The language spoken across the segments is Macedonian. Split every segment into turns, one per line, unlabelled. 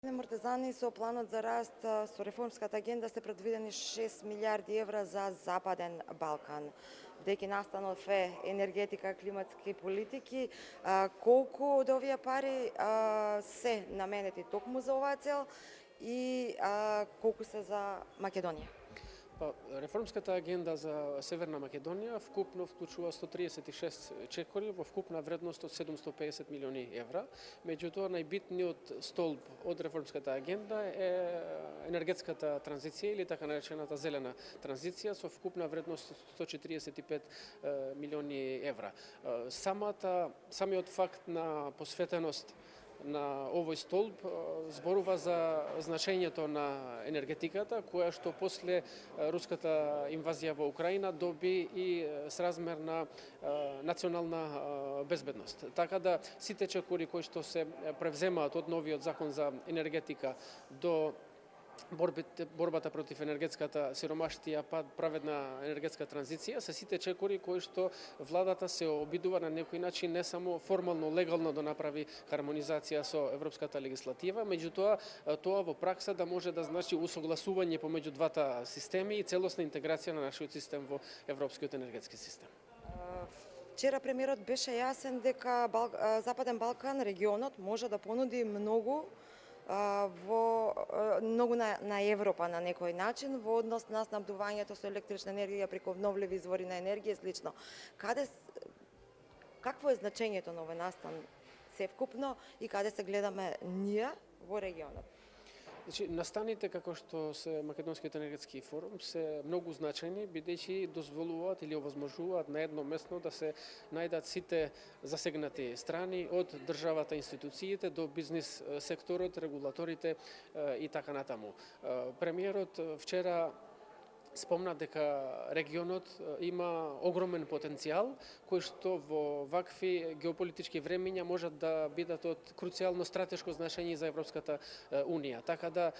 Мортезани со планот за раст со реформската агенда се предвидени 6 милиарди евра за Западен Балкан. Деки настанов е енергетика, климатски политики, колку од овие пари се наменети токму за оваа цел и колку се за Македонија?
Реформската агенда за Северна Македонија вкупно вклучува 136 чекори во вкупна вредност од 750 милиони евра. Меѓутоа, најбитниот столб од реформската агенда е енергетската транзиција или така наречената зелена транзиција со вкупна вредност од 145 милиони евра. Самиот факт на посветеност на овој столб зборува за значењето на енергетиката, која што после руската инвазија во Украина доби и сразмерна национална безбедност. Така да сите чекори кои што се превземаат од новиот закон за енергетика до борбата против енергетската сиромаштија, праведна енергетска транзиција, се сите чекори кои што владата се обидува на некој начин не само формално, легално да направи хармонизација со европската легислатива, меѓутоа тоа во пракса да може да значи усогласување помеѓу двата системи и целосна интеграција на нашиот систем во европскиот енергетски систем.
Вчера премиерот беше јасен дека Западен Балкан, регионот, може да понуди многу на Европа на некој начин во однос на снабдувањето со електрична енергија преку обновливи извори на енергија и слично. Какво е значењето на овој настан севкупно и каде се гледаме ние во регионот?
Значи, настаните како што се Македонскиот енергетски форум се многу значајни, бидејќи дозволуваат или овозможуваат на едно место да се најдат сите засегнати страни од државата, институциите до бизнис секторот, регулаторите и така натаму. Премиерот вчера спомна дека регионот има огромен потенцијал кој што во вакви геополитички времиња можат да бидат од круцијално стратешко значење за Европската унија. Така да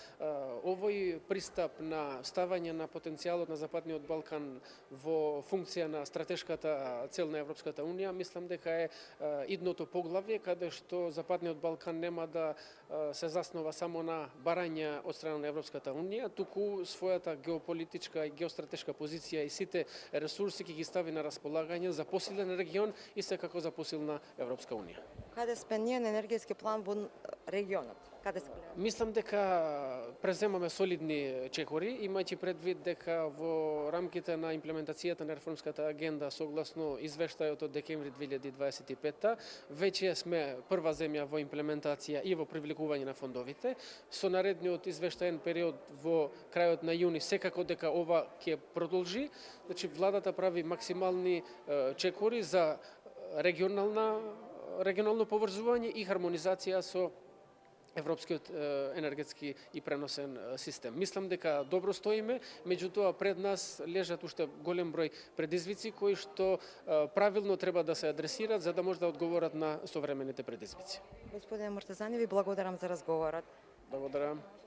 овој пристап на ставање на потенцијалот на Западниот Балкан во функција на стратешката цел на Европската унија, мислам дека е идното поглавје каде што Западниот Балкан нема да се заснова само на барања од страна на Европската унија, туку својата геополитичка и геостратешка позиција и сите ресурси ќе ги стави на располагање за посилен регион и секако за посилна Европска унија.
Каде сме ние на енергетски план во регионот? Каде се гледа?
Мислам дека преземаме солидни чекори, имајќи предвид дека во рамките на имплементацијата на реформската агенда согласно извештајот од декември 2025 веќе сме прва земја во имплементација и во привлекување на фондовите. Со наредниот извештаен период во крајот на јуни секако дека ова ќе продолжи. Значи, владата прави максимални чекори за регионално поврзување и хармонизација со европскиот енергетски и преносен систем. Мислам дека добро стоиме, меѓутоа пред нас лежат уште голем број предизвици кои што правилно треба да се адресираат за да може да одговорат на современите предизвици.
Господине Мортезани, ви благодарам за разговорот.
Благодарам.